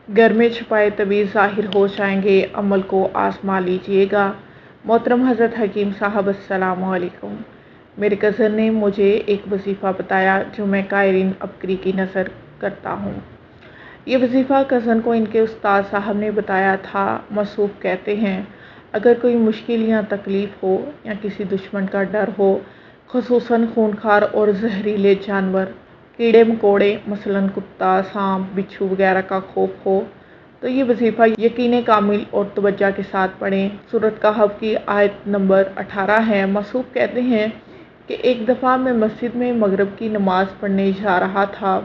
घर में छुपाए तवीज़ ज़ाहिर हो जाएंगे, अमल को आजमा लीजिएगा। मोहतरम हज़रत हकीम साहब अस्सलाम वालेकुम। मेरे कज़न ने मुझे एक वजीफ़ा बताया जो मैं कायरीन अबकरी की नज़र करता हूँ। ये वजीफ़ा कज़न को इनके उस्ताद साहब ने बताया था। मसूफ़ कहते हैं, अगर कोई मुश्किल या तकलीफ़ हो या किसी दुश्मन का डर हो, ख़ुसूसन खूनखार और जहरीले जानवर, कीड़े मकोड़े मसलन कुत्ता, सांप, बिच्छू वगैरह का खौफ हो, तो ये वजीफ़ा यकीन कामिल और तवज्जो के साथ पढ़ें। सूरत कहफ की आयत नंबर 18 है। मसूफ़ कहते हैं कि एक दफ़ा मैं मस्जिद में मगरिब की नमाज़ पढ़ने जा रहा था।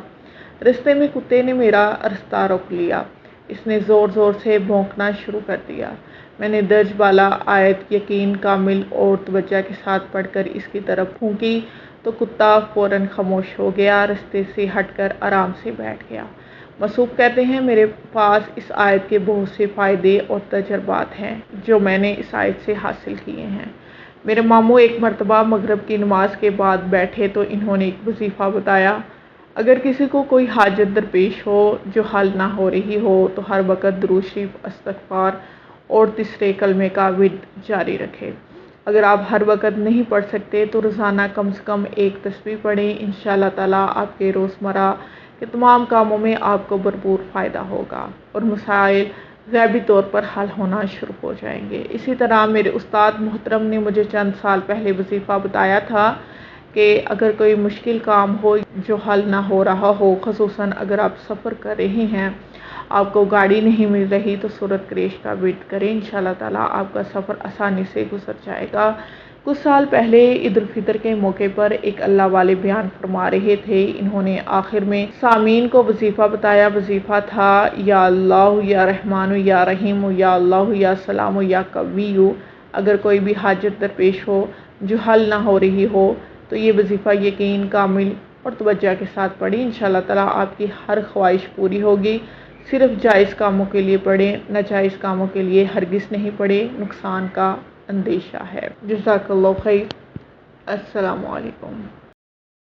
रास्ते में कुत्ते ने मेरा रास्ता रोक लिया। इसने ज़ोर ज़ोर से भौंकना शुरू कर दिया। मैंने दर्ज बाला आयत यकीन कामिल और तवज्जो के साथ पढ़कर इसकी तरफ फूंकी तो कुत्ता फ़ौरन खामोश हो गया, रास्ते से हटकर आराम से बैठ गया। मसूफ़ कहते हैं, मेरे पास इस आयत के बहुत से फ़ायदे और तजर्बात हैं जो मैंने इस आयत से हासिल किए हैं। मेरे मामू एक मरतबा मगरिब की नमाज के बाद बैठे तो इन्होंने एक वजीफ़ा बताया। अगर किसी को कोई हाजत दरपेश हो जो हल ना हो रही हो तो हर वक्त दुरूद शरीफ, इस्तिग़फ़ार और तीसरे कलमे का विर्द जारी रखे। अगर आप हर वक्त नहीं पढ़ सकते तो रोज़ाना कम से कम एक तस्बीह पढ़ें। इंशाअल्लाह ताला आपके रोज़मर्रा के तमाम कामों में आपको भरपूर फ़ायदा होगा और मसाइल ग़ैबी तौर पर हल होना शुरू हो जाएंगे। इसी तरह मेरे उस्ताद मोहतरम ने मुझे चंद साल पहले वजीफ़ा बताया था कि अगर कोई मुश्किल काम हो जो हल ना हो रहा हो, ख़ुसूसन अगर आप सफ़र कर रहे हैं, आपको गाड़ी नहीं मिल रही, तो सूरत क़ुरैश का विर्द करें। इंशाअल्लाह ताला आपका सफ़र आसानी से गुजर जाएगा। कुछ साल पहले ईद उल फितर के मौके पर एक अल्लाह वाले बयान फरमा रहे थे। इन्होंने आखिर में सामीन को वजीफ़ा बताया। वजीफ़ा था, या अल्लाह या रहमान या रहीम या अल्लाह या सलाम या कव्वी। अगर कोई भी हाजत दरपेश हो जो हल ना हो रही हो तो ये वजीफ़ा यकीन कामिल और तवज्जो के साथ पढ़ें। इंशाअल्लाह ताला आपकी हर ख्वाहिश पूरी होगी। सिर्फ जायज़ कामों के लिए पढ़ें, नाजायज़ कामों के लिए हरगिज़ नहीं पढ़ें, नुकसान का अंदेशा है। जज़ाकल्लाहु खैर। अस्सलामु अलैकुम।